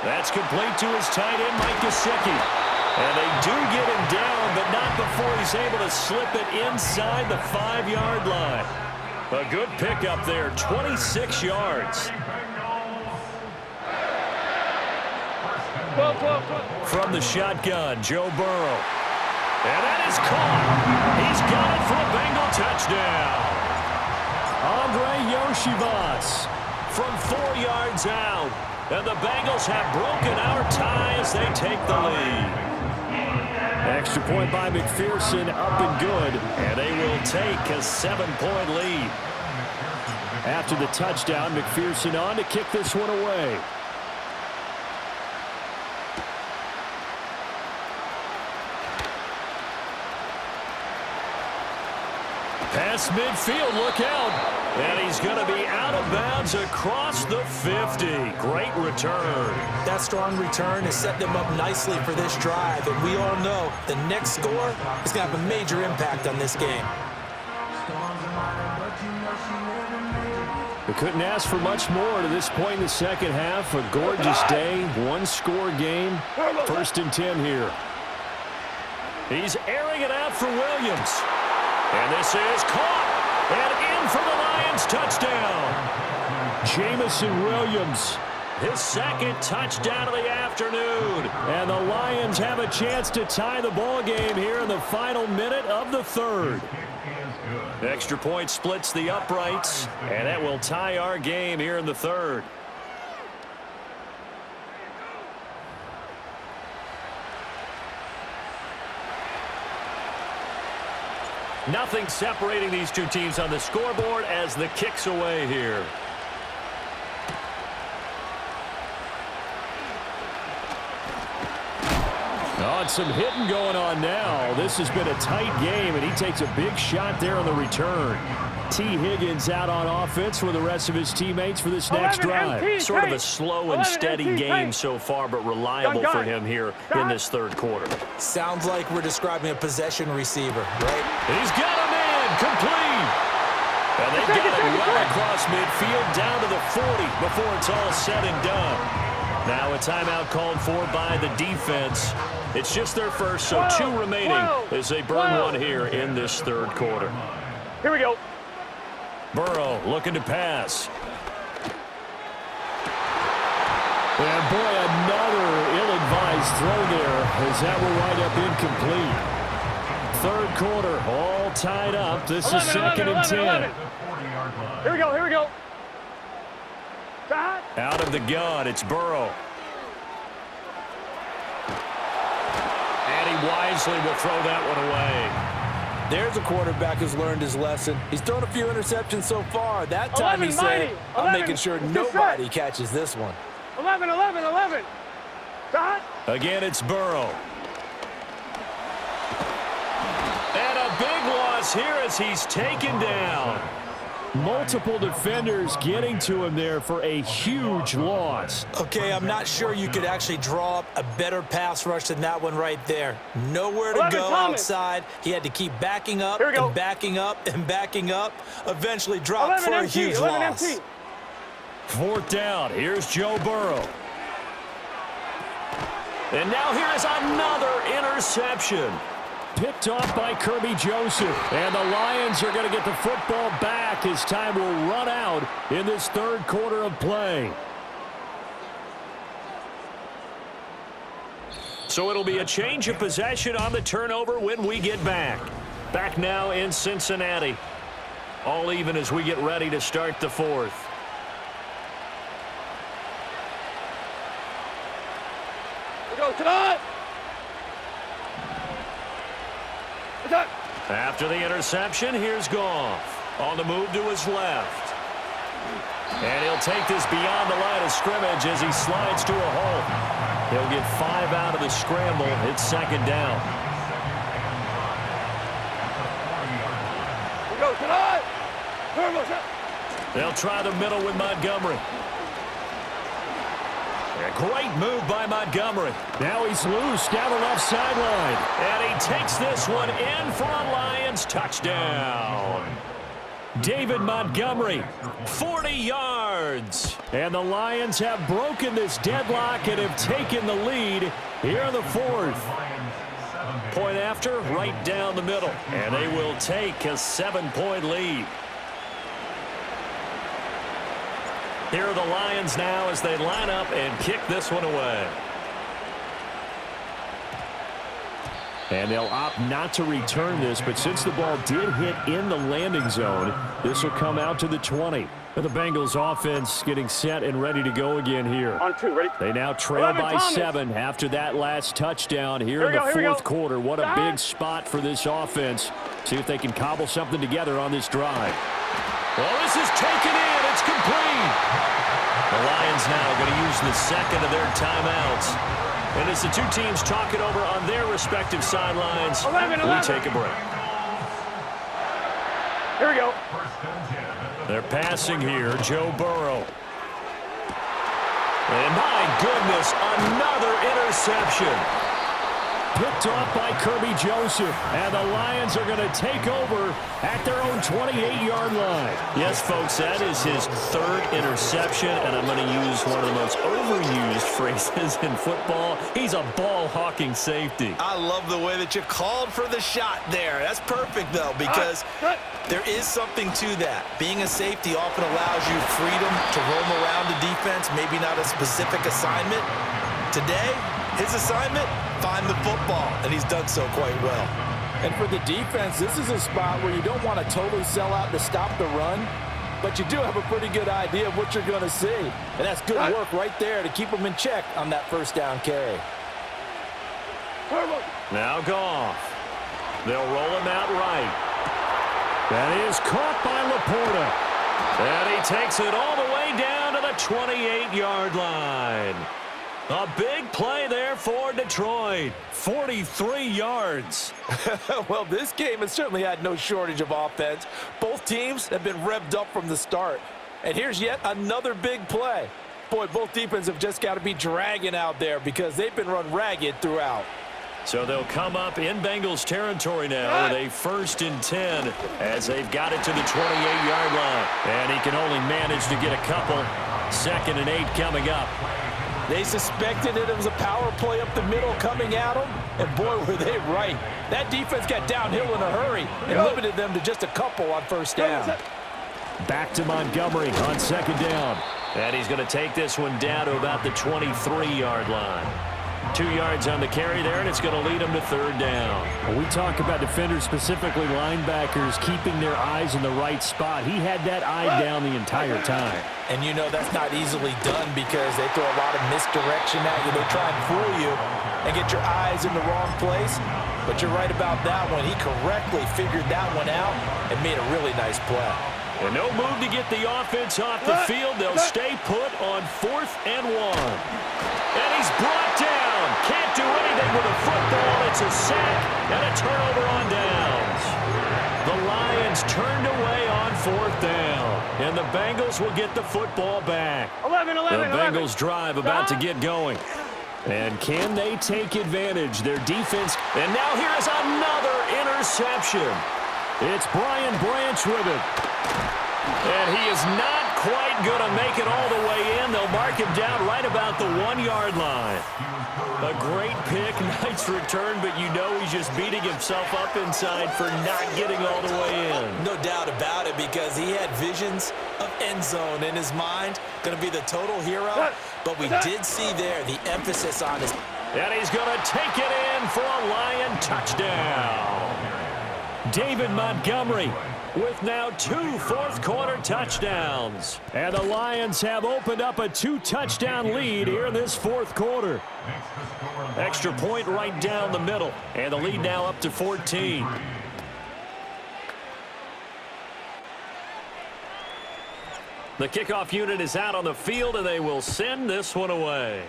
That's complete to his tight end, Mike Gesicki. And they do get him down, but not before he's able to slip it inside the 5-yard line. A good pickup there, 26 yards. 12. From the shotgun, Joe Burrow. And that is caught. He's got it for a Bengal touchdown. Andre Yoshivas from 4 yards out. And the Bengals have broken our tie as they take the lead. Extra point by McPherson, up and good. And they will take a 7-point lead. After the touchdown, McPherson on to kick this one away. Past midfield, look out. And he's going to be out of bounds across the 50. Great return. That strong return has set them up nicely for this drive. And we all know the next score is going to have a major impact on this game. We couldn't ask for much more to this point in the second half. A gorgeous day, one-score game. 1st and 10 here. He's airing it out for Williams. And this is caught. And in for the Lions touchdown. Jamison Williams. His second touchdown of the afternoon. And the Lions have a chance to tie the ball game here in the final minute of the third. Extra point splits the uprights, and that will tie our game here in the third. Nothing separating these two teams on the scoreboard as the kick's away here. Some hitting going on now. This has been a tight game, and he takes a big shot there on the return. T. Higgins out on offense for the rest of his teammates for this next drive. Sort of a slow and steady game so far, but reliable for him here in this third quarter. Sounds like we're describing a possession receiver, right? He's got a man complete. And they get it well across midfield down to the 40 before it's all said and done. Now a timeout called for by the defense. It's just their first, so 2 remaining as they burn one here in this third quarter. Here we go. Burrow looking to pass. And boy, another ill-advised throw there as that will wind up incomplete. Third quarter, all tied up. This is 2nd and 10. Here we go, here we go. Out of the gun, it's Burrow. And he wisely will throw that one away. There's a quarterback who's learned his lesson. He's thrown a few interceptions so far. That time he said, I'm making sure nobody catches this one. 11. Again, it's Burrow. And a big loss here as he's taken down. Multiple defenders getting to him there for a huge loss. Okay, I'm not sure you could actually draw up a better pass rush than that one right there. Nowhere to go outside. He had to keep backing up and backing up and backing up. Eventually dropped for a huge loss. 4th down. Here's Joe Burrow. And now here is another interception. Picked off by Kirby Joseph. And the Lions are going to get the football back as time will run out in this third quarter of play. So it'll be a change of possession on the turnover when we get back. Back now in Cincinnati. All even as we get ready to start the fourth. Here we go, tonight. After the interception, here's Goff. On the move to his left. And he'll take this beyond the line of scrimmage as he slides to a hole. He'll get 5 out of the scramble. It's 2nd down. Here we go, tonight. They'll try the middle with Montgomery. A great move by Montgomery. Now he's loose down the left sideline. And he takes this one in for a Lions touchdown. David Montgomery, 40 yards. And the Lions have broken this deadlock and have taken the lead here in the fourth. Point after, right down the middle. And they will take a 7-point lead. Here are the Lions now as they line up and kick this one away. And they'll opt not to return this, but since the ball did hit in the landing zone, this will come out to the 20. And the Bengals offense getting set and ready to go again here. On 2, ready? They now trail by 7 after that last touchdown here in the fourth quarter. What a big spot for this offense. See if they can cobble something together on this drive. Well, this is taken in. It's complete. The Lions now going to use the second of their timeouts. And as the two teams talk it over on their respective sidelines, 11. We take a break. Here we go. They're passing here, Joe Burrow. And my goodness, another interception. Picked off by Kirby Joseph. And the Lions are going to take over at their own 28-yard line. Yes, folks, that is his third interception, and I'm going to use one of the most overused phrases in football. He's a ball-hawking safety. I love the way that you called for the shot there. That's perfect, though, because there is something to that. Being a safety often allows you freedom to roam around the defense, maybe not a specific assignment. Today, his assignment, find the football, and he's done so quite well. And for the defense, this is a spot where you don't want to totally sell out to stop the run, but you do have a pretty good idea of what you're going to see. And that's good work right there to keep them in check on that first down carry. Now Goff. They'll roll him out right. That is caught by Laporta. And he takes it all the way down to the 28-yard line. A big play there for Detroit. 43 yards. Well, this game has certainly had no shortage of offense. Both teams have been revved up from the start. And here's yet another big play. Boy, both defenses have just got to be dragging out there because they've been run ragged throughout. So they'll come up in Bengals territory now with a 1st and 10 as they've got it to the 28-yard line. And he can only manage to get a couple. 2nd and 8 coming up. They suspected it was a power play up the middle coming at them, and boy, were they right. That defense got downhill in a hurry and limited them to just a couple on first down. Back to Montgomery on 2nd down. And he's going to take this one down to about the 23-yard line. 2 yards on the carry there, and it's going to lead him to 3rd down. When we talk about defenders, specifically linebackers, keeping their eyes in the right spot, he had that eye down the entire time. And you know that's not easily done because they throw a lot of misdirection at you. They try and fool you and get your eyes in the wrong place. But you're right about that one. He correctly figured that one out and made a really nice play. And no move to get the offense off the field. They'll stay put on 4th and 1. And he's brought down. Can't do anything with a football. It's a sack and a turnover on downs. The Lions turned away on 4th down. And the Bengals will get the football back. 11. The Bengals drive about to get going. And can they take advantage? Their defense. And now here is another interception. It's Brian Branch with it. And he is not quite going to make it all the way in. They'll mark him down right about the 1-yard line. A great pick, nice return, but you know he's just beating himself up inside for not getting all the way in. No doubt about it because he had visions of end zone in his mind. Going to be the total hero, but we did see there the emphasis on his... And he's going to take it in for a Lion touchdown. David Montgomery with now 2 fourth-quarter touchdowns. And the Lions have opened up a 2-touchdown lead here in this 4th quarter. Extra point right down the middle. And the lead now up to 14. The kickoff unit is out on the field, and they will send this one away.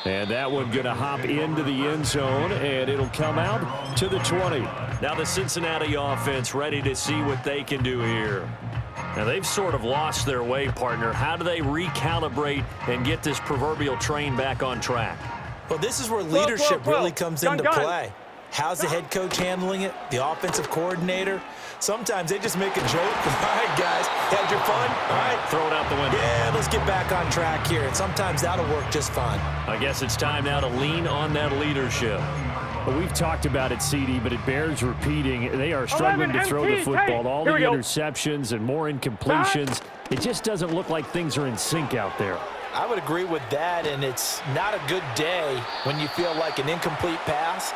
And that one going to hop into the end zone, and it'll come out to the 20. Now the Cincinnati offense ready to see what they can do here. Now they've sort of lost their way, partner. How do they recalibrate and get this proverbial train back on track? Well, this is where leadership really comes into play. How's the head coach handling it? The offensive coordinator? Sometimes they just make a joke. All right, guys, had your fun? All right. Throw it out the window. Yeah, let's get back on track here. And sometimes that'll work just fine. I guess it's time now to lean on that leadership. Well, we've talked about it, CD, but it bears repeating. They are struggling to throw the football. All the interceptions and more incompletions. It just doesn't look like things are in sync out there. I would agree with that, and it's not a good day when you feel like an incomplete pass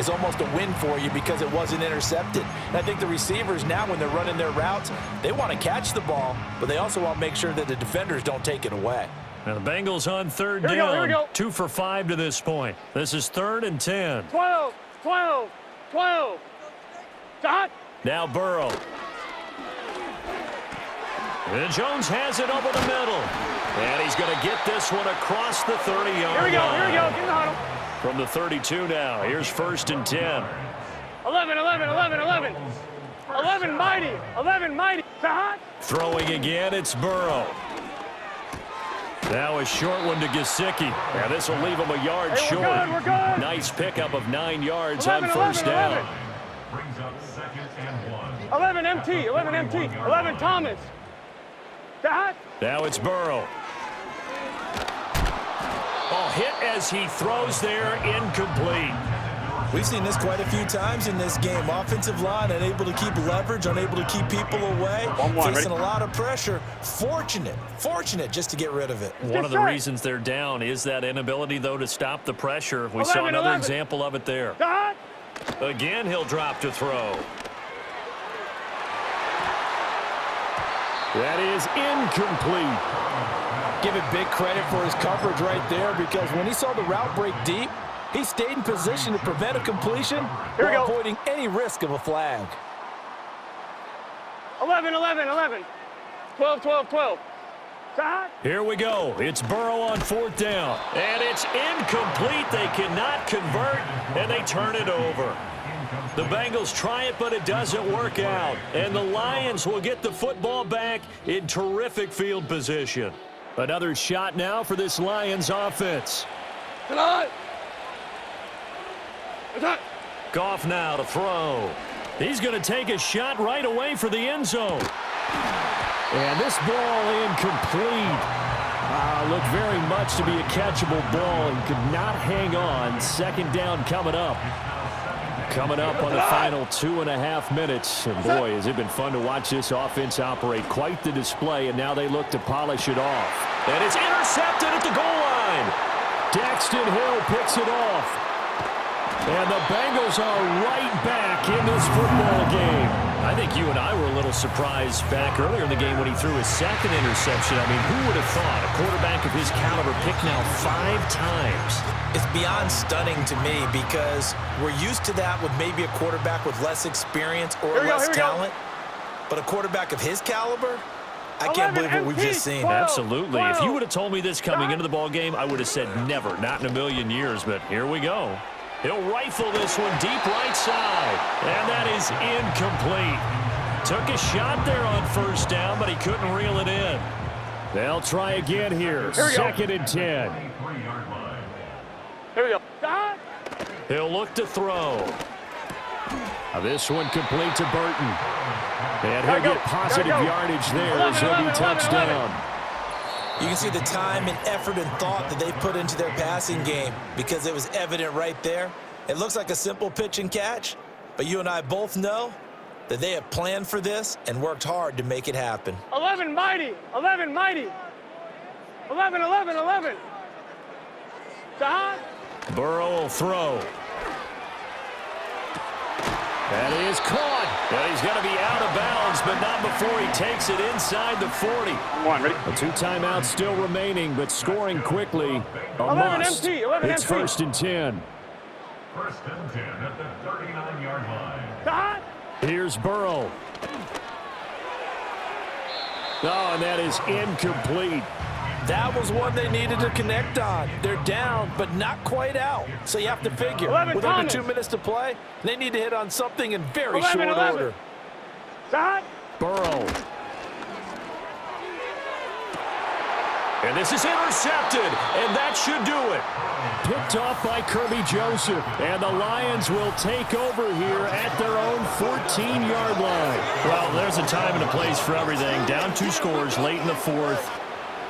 is almost a win for you because it wasn't intercepted. And I think the receivers now, when they're running their routes, they want to catch the ball, but they also want to make sure that the defenders don't take it away. Now the Bengals on 3rd down. Here we go. 2 for 5 to this point. This is 3rd and 10. 12. Dot. Now Burrow. And Jones has it over the middle. And he's going to get this one across the 30-yard line. Here we go. Get in the huddle. From the 32 now. Here's 1st and 10. 11. 11 mighty. Dot. Throwing again, it's Burrow. Now a short one to Gesicki. And this will leave him a yard short. We're good. Nice pickup of 9 yards 11, on first 11, down. 11. Brings up 2nd and 1. 11 MT, 11 MT, 11 Thomas. That. Now it's Burrow. Oh, hit as he throws there, incomplete. We've seen this quite a few times in this game. Offensive line unable to keep leverage, unable to keep people away, facing a lot of pressure. Fortunate just to get rid of it. One of the reasons they're down is that inability, though, to stop the pressure. We saw another example of it there. That. Again, he'll drop to throw. That is incomplete. Give it big credit for his coverage right there, because when he saw the route break deep, he stayed in position to prevent a completion while avoiding any risk of a flag. 11, 11, 11. 12, 12, 12. That. Here we go. It's Burrow on 4th down. And it's incomplete. They cannot convert, and they turn it over. The Bengals try it, but it doesn't work out. And the Lions will get the football back in terrific field position. Another shot now for this Lions offense. Tonight. Goff now to throw. He's going to take a shot right away for the end zone. And this ball incomplete. Looked very much to be a catchable ball. He could not hang on. 2nd down coming up. Coming up on the final 2.5 minutes. And boy, has it been fun to watch this offense operate. Quite the display, and now they look to polish it off. And it's intercepted at the goal line. Daxton Hill picks it off. And the Bengals are right back in this football game. I think you and I were a little surprised back earlier in the game when he threw his 2nd interception. I mean, who would have thought a quarterback of his caliber picked now 5 times? It's beyond stunning to me, because we're used to that with maybe a quarterback with less experience or less talent. But a quarterback of his caliber, I can't believe what we've just seen. Absolutely. If you would have told me this coming into the ball game, I would have said never, not in a million years. But here we go. He'll rifle this one deep right side. And that is incomplete. Took a shot there on 1st down, but he couldn't reel it in. They'll try again here. 2nd and 10. Here we go. He'll look to throw. Now this one complete to Burton. And he'll get positive yardage there as he'll be touchdown. You can see the time and effort and thought that they put into their passing game, because it was evident right there. It looks like a simple pitch and catch, but you and I both know that they have planned for this and worked hard to make it happen. 11 mighty. 11 mighty. 11, 11, 11. That. Burrow will throw. That is caught. And he's going to be out of bounds, but not before he takes it inside the 40. Come on, ready? 2 timeouts still remaining, but scoring quickly a 11 must. MT, 11 It's MT. 1st and 10. 1st and 10 at the 39-yard line. That. Here's Burrow. Oh, and that is incomplete. That was one they needed to connect on. They're down, but not quite out. So you have to figure, 11 with under Thomas. 2 minutes to play, they need to hit on something in very 11, short 11. order. That. Burrow. And this is intercepted, and that should do it. Picked off by Kirby Joseph. And the Lions will take over here at their own 14-yard line. Well, there's a time and a place for everything. Down 2 scores late in the 4th.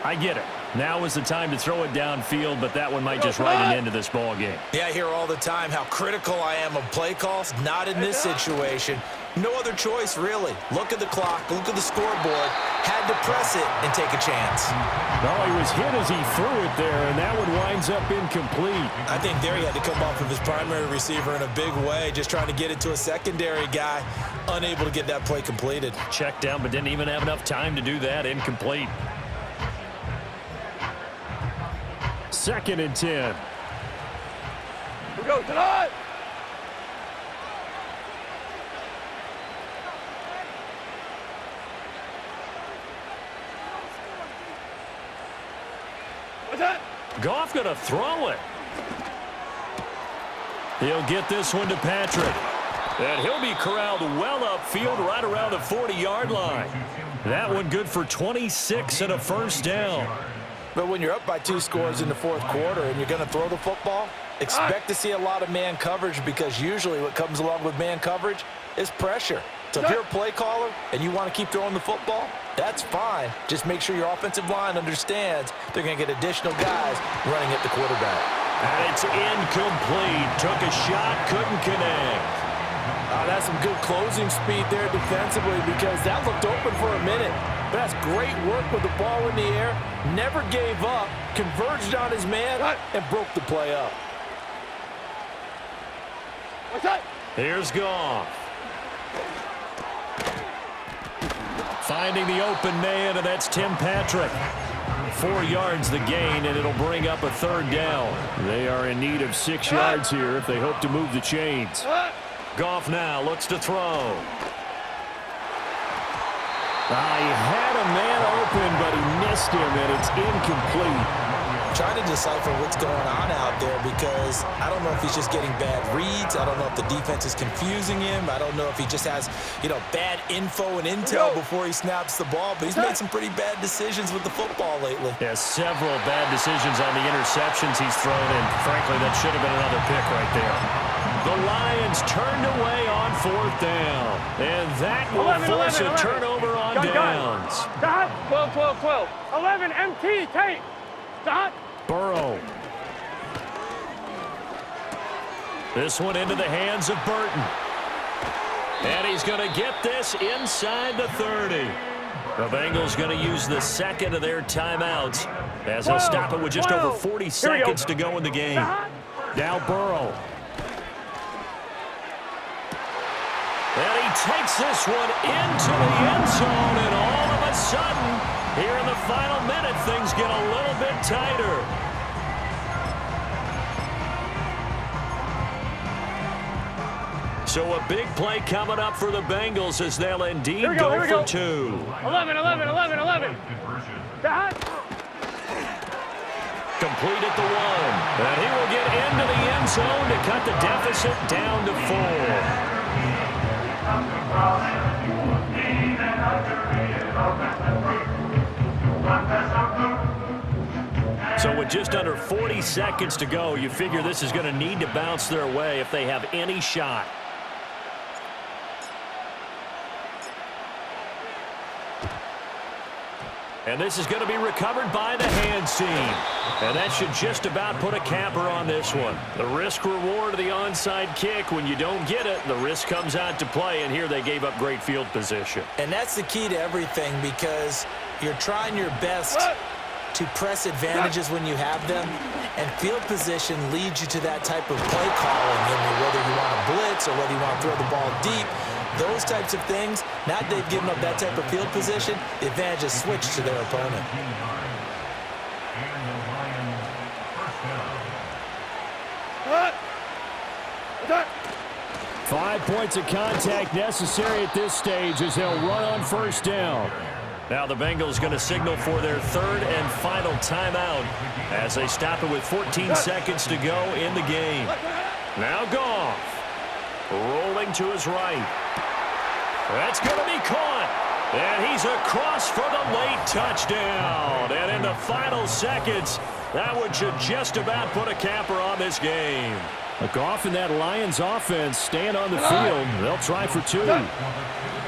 I get it. Now is the time to throw it downfield, but that one might just write an end to this ball game. Yeah, I hear all the time how critical I am of play calls. Not in this situation. No other choice, really. Look at the clock. Look at the scoreboard. Had to press it and take a chance. No, he was hit as he threw it there, and that one winds up incomplete. I think there he had to come off of his primary receiver in a big way, just trying to get it to a secondary guy, unable to get that play completed. Checked down, but didn't even have enough time to do that. Incomplete. 2nd and 10. Here we go. Tonight. What's that? Goff going to throw it. He'll get this one to Patrick. And he'll be corralled well upfield right around the 40-yard line. That one good for 26 and a 1st down. But when you're up by 2 scores in the fourth quarter and you're going to throw the football, expect to see a lot of man coverage, because usually what comes along with man coverage is pressure. So if you're a play caller and you want to keep throwing the football, that's fine. Just make sure your offensive line understands they're going to get additional guys running at the quarterback. And it's incomplete. Took a shot, couldn't connect. That's some good closing speed there defensively, because that looked open for a minute. But that's great work with the ball in the air. Never gave up, converged on his man, and broke the play up. What's that? Here's Goff. Finding the open man, and that's Tim Patrick. 4 yards the gain, and it'll bring up a third down. They are in need of 6 yards here if they hope to move the chains. Goff now looks to throw. He had a man open, but he missed him, and it's incomplete. Trying to decipher what's going on out there, because I don't know if he's just getting bad reads. I don't know if the defense is confusing him. I don't know if he just has, bad info and intel before he snaps the ball. But he's made some pretty bad decisions with the football lately. Yeah, several bad decisions on the interceptions he's thrown, and frankly, that should have been another pick right there. The Lions turned away on 4th down, and that will force a turnover on downs. Stop. 12, 12, 12. 11, MT, tape. Stop. Burrow. This one into the hands of Burton. And he's going to get this inside the 30. The Bengals going to use the second of their timeouts, as they'll stop it with just over 40 seconds to go in the game. Now Burrow. And he takes this one into the end zone, and all of a sudden, here in the final minute, things get a little bit tighter. So a big play coming up for the Bengals as they'll indeed go for 2. 11, 11, 11, 11. Stop. Complete at the 1. And he will get into the end zone to cut the deficit down to 4. So with just under 40 seconds to go, you figure this is going to need to bounce their way if they have any shot. And this is going to be recovered by the hands team. And that should just about put a capper on this one. The risk-reward of the onside kick, when you don't get it, the risk comes out to play, and here they gave up great field position. And that's the key to everything, because you're trying your best to press advantages when you have them, and field position leads you to that type of play calling. Whether you want to blitz or whether you want to throw the ball deep, those types of things, now that they've given up that type of field position, the advantage is switched to their opponent. Five points of contact necessary at this stage as they'll run on 1st down. Now the Bengals going to signal for their 3rd and final timeout as they stop it with 14 seconds to go in the game. Now Goff, rolling to his right. That's going to be caught. And he's across for the late touchdown. And in the final seconds, that one should just about put a capper on this game. Goff and that Lions offense staying on the field. They'll try for 2.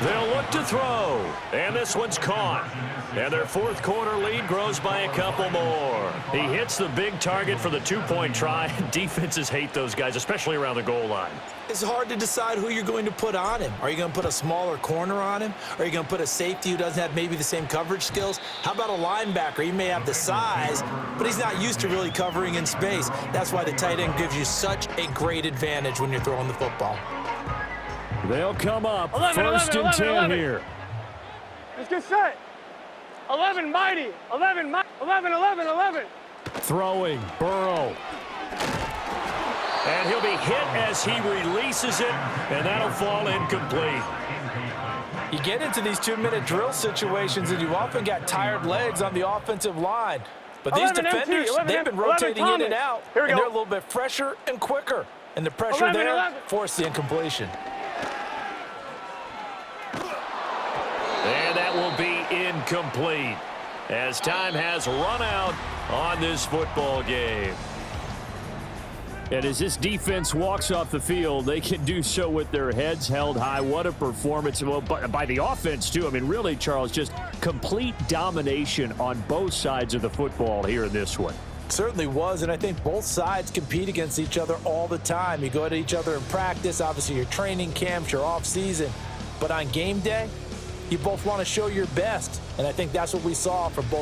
They'll look to throw, and this one's caught. And their 4th quarter lead grows by a couple more. He hits the big target for the 2-point try. Defenses hate those guys, especially around the goal line. It's hard to decide who you're going to put on him. Are you going to put a smaller corner on him? Are you going to put a safety who doesn't have maybe the same coverage skills? How about a linebacker? He may have the size, but he's not used to really covering in space. That's why the tight end gives you such a great advantage when you're throwing the football. They'll come up 11, 1st 11, and 10 11. here. Let's get set. 11, mighty. 11, 11, 11, 11. Throwing, Burrow. And he'll be hit as he releases it, and that'll fall incomplete. You get into these 2-minute drill situations, and you often got tired legs on the offensive line. But these 11 defenders, MT, 11 they've been rotating in and out, Here we and go. they're a little bit fresher and quicker. And the pressure 11, there 11. forced the incompletion. And that will be incomplete. as time has run out on this football game. And as this defense walks off the field, they can do so with their heads held high. What a performance by the offense, too. I mean, really, Charles, just complete domination on both sides of the football here in this one. Certainly was, and I think both sides compete against each other all the time. You go at each other in practice, obviously your training camps, your off season, but on game day, you both want to show your best, and I think that's what we saw from both